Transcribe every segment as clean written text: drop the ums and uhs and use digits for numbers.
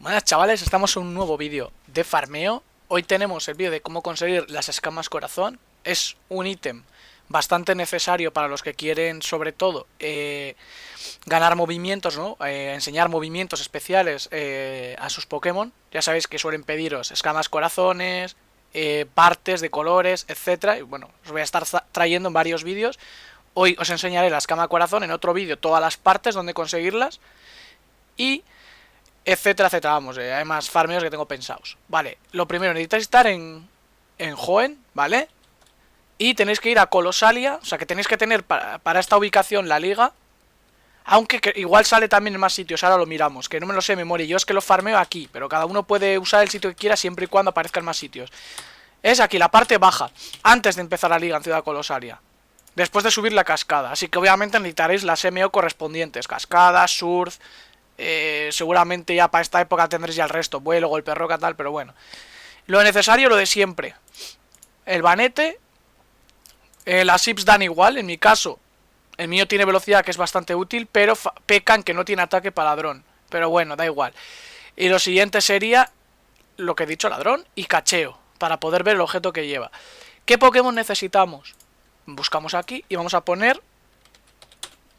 Buenas chavales, estamos en un nuevo vídeo de farmeo. Hoy tenemos el vídeo de cómo conseguir las escamas corazón. Es un ítem bastante necesario para los que quieren, sobre todo, ganar movimientos, ¿no? Enseñar movimientos especiales a sus Pokémon. Ya sabéis que suelen pediros escamas corazones, partes de colores, etcétera. Y bueno, os voy a estar trayendo en varios vídeos. Hoy os enseñaré la escama corazón, en otro vídeo todas las partes donde conseguirlas. Y etcétera, etcétera. Vamos, hay más farmeos que tengo pensados. Vale, lo primero, necesitáis estar en Hoenn, ¿vale? Y tenéis que ir a Colosalia, o sea que tenéis que tener para esta ubicación la liga. Aunque igual sale también en más sitios, ahora lo miramos, que no me lo sé de memoria. Yo es que lo farmeo aquí, pero cada uno puede usar el sitio que quiera siempre y cuando aparezca en más sitios. Es aquí, la parte baja, antes de empezar la liga en Ciudad Colosalia. Después de subir la cascada, así que obviamente necesitaréis las MO correspondientes. Cascada, surf, seguramente ya para esta época tendréis ya el resto, vuelo, golpe roca, tal, pero bueno. Lo necesario, lo de siempre. El banete, las sips dan igual, en mi caso. El mío tiene velocidad que es bastante útil, pero pecan que no tiene ataque para ladrón. Pero bueno, da igual. Y lo siguiente sería lo que he dicho, ladrón y cacheo, para poder ver el objeto que lleva. ¿Qué Pokémon necesitamos? Buscamos aquí y vamos a poner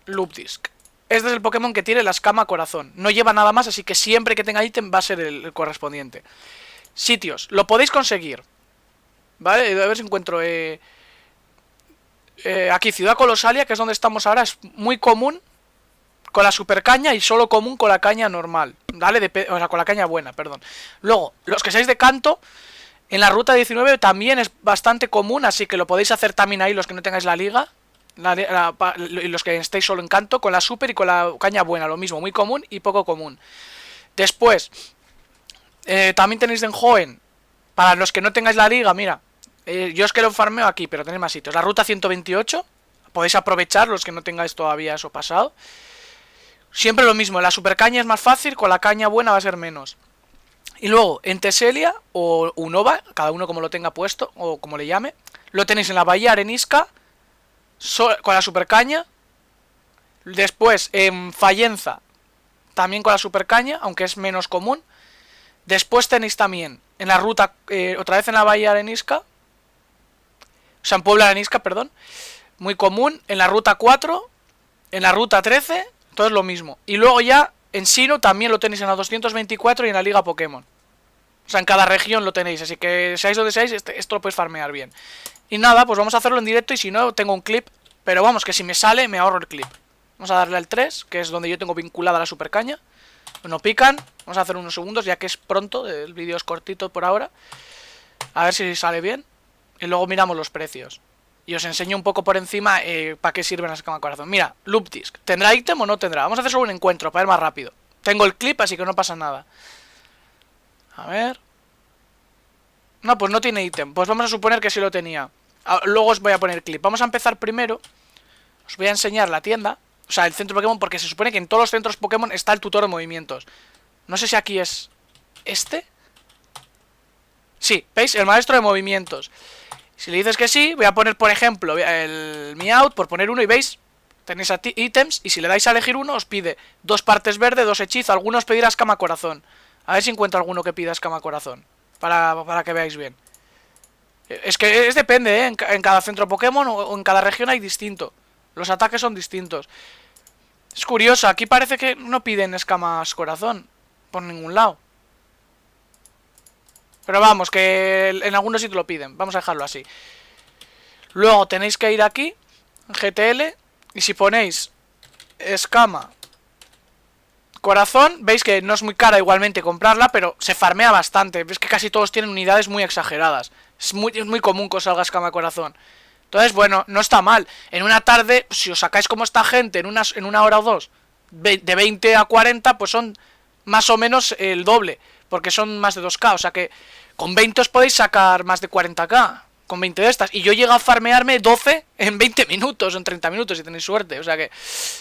Loopdisc. Este es el Pokémon que tiene la escama corazón. No lleva nada más, así que siempre que tenga ítem va a ser el correspondiente. Sitios, lo podéis conseguir, ¿vale? A ver si encuentro aquí, Ciudad Colosalia, que es donde estamos ahora. Es muy común con la super caña y solo común con la caña normal, ¿vale? O sea, con la caña buena, perdón. Luego, los que seáis de canto, en la ruta 19 también es bastante común, así que lo podéis hacer también ahí los que no tengáis la liga. Y los que estéis solo en canto, con la super y con la caña buena, lo mismo, muy común y poco común. Después, también tenéis en Hoenn, para los que no tengáis la liga, mira, yo es que lo farmeo aquí, pero tenéis más sitios. La ruta 128, podéis aprovechar los que no tengáis todavía eso pasado. Siempre lo mismo, la super caña es más fácil, con la caña buena va a ser menos. Y luego, en Teselia o Unova, cada uno como lo tenga puesto o como le llame, lo tenéis en la bahía arenisca con la super caña. Después en Fallenza, también con la super caña, aunque es menos común. Después tenéis también en la ruta, otra vez en la bahía arenisca, o sea, en Puebla arenisca, perdón, muy común. En la ruta 4, en la ruta 13, todo es lo mismo. Y luego ya en Sino también lo tenéis en la 224 y en la Liga Pokémon. O sea, en cada región lo tenéis, así que seáis donde seáis, esto lo podéis farmear bien. Y nada, pues vamos a hacerlo en directo y si no, tengo un clip. Pero vamos, que si me sale, me ahorro el clip. Vamos a darle al 3, que es donde yo tengo vinculada la super caña. No pican, vamos a hacer unos segundos, ya que es pronto, el vídeo es cortito por ahora. A ver si sale bien. Y luego miramos los precios. Y os enseño un poco por encima para qué sirven las escamas corazón. Mira, Loop Disc, ¿tendrá ítem o no tendrá? Vamos a hacer solo un encuentro para ir más rápido. Tengo el clip, así que no pasa nada. A ver. No, pues no tiene ítem. Pues vamos a suponer que sí lo tenía. Luego os voy a poner clip. Vamos a empezar primero. Os voy a enseñar la tienda. O sea, el centro Pokémon, porque se supone que en todos los centros Pokémon está el tutor de movimientos. No sé si aquí es este. Sí, ¿veis? El maestro de movimientos. Si le dices que sí, voy a poner, por ejemplo, el Meowth, por poner uno, y veis, tenéis ítems, y si le dais a elegir uno, os pide 2 partes verde, 2 hechizos. Algunos pedirá escama corazón. A ver si encuentro alguno que pida escama corazón. Para que veáis bien. Es que depende, ¿eh? En cada centro Pokémon o en cada región hay distinto. Los ataques son distintos. Es curioso, aquí parece que no piden escamas corazón. Por ningún lado. Pero vamos, que en algunos sitios lo piden. Vamos a dejarlo así. Luego tenéis que ir aquí, en GTL, y si ponéis escama corazón, veis que no es muy cara igualmente comprarla, pero se farmea bastante. Veis que casi todos tienen unidades muy exageradas. Es muy común que os salga escama corazón. Entonces, bueno, no está mal. En una tarde, si os sacáis como esta gente en una hora o dos, de 20 a 40, pues son más o menos el doble. Porque son más de 2K. O sea que con 20 os podéis sacar más de 40K. Con 20 de estas. Y yo llego a farmearme 12 en 20 minutos, en 30 minutos, si tenéis suerte. O sea que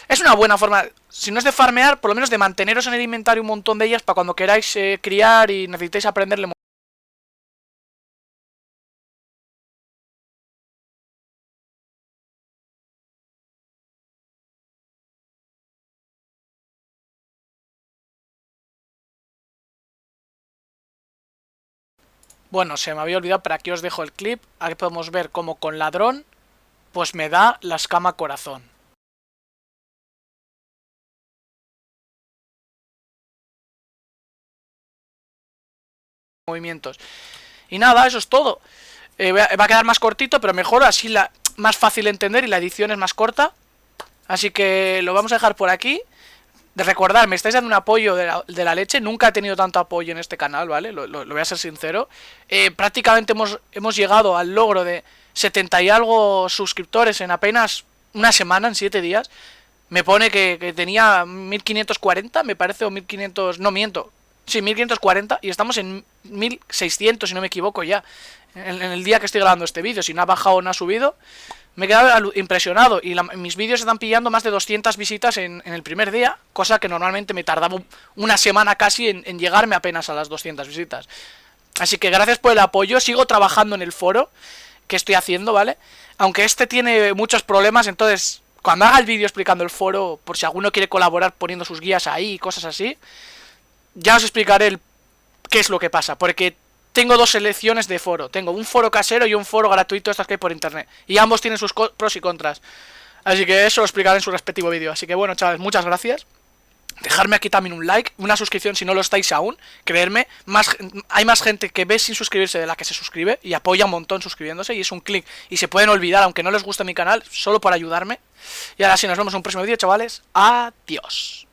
es una buena forma, si no es de farmear, por lo menos de manteneros en el inventario un montón de ellas para cuando queráis criar y necesitéis aprenderle Bueno, se me había olvidado, pero aquí os dejo el clip. Aquí podemos ver cómo con ladrón, pues me da la escama corazón. Movimientos. Y nada, eso es todo. Va a quedar más cortito, pero mejor, así más fácil de entender y la edición es más corta. Así que lo vamos a dejar por aquí. De recordar, me estáis dando un apoyo de la leche. Nunca he tenido tanto apoyo en este canal, ¿vale? Lo voy a ser sincero. Prácticamente hemos llegado al logro de 70 y algo suscriptores en apenas una semana, en 7 días. Me pone que tenía 1540, me parece, o 1500... No, miento. Sí, 1540 y estamos en 1600, si no me equivoco ya. En el día que estoy grabando este vídeo. Si no ha bajado o no ha subido. Me he quedado impresionado. Y mis vídeos están pillando más de 200 visitas en el primer día. Cosa que normalmente me tardaba una semana casi en llegarme apenas a las 200 visitas. Así que gracias por el apoyo. Sigo trabajando en el foro que estoy haciendo, ¿vale? Aunque este tiene muchos problemas, entonces cuando haga el vídeo explicando el foro, por si alguno quiere colaborar poniendo sus guías ahí y cosas así, ya os explicaré qué es lo que pasa. Porque tengo dos selecciones de foro. Tengo un foro casero y un foro gratuito, estos que hay por internet. Y ambos tienen sus pros y contras. Así que eso lo explicaré en su respectivo vídeo. Así que bueno, chavales, muchas gracias. Dejarme aquí también un like, una suscripción si no lo estáis aún. Creerme, hay más gente que ve sin suscribirse de la que se suscribe. Y apoya un montón suscribiéndose. Y es un clic. Y se pueden olvidar, aunque no les guste mi canal, solo por ayudarme. Y ahora sí, nos vemos en un próximo vídeo, chavales. Adiós.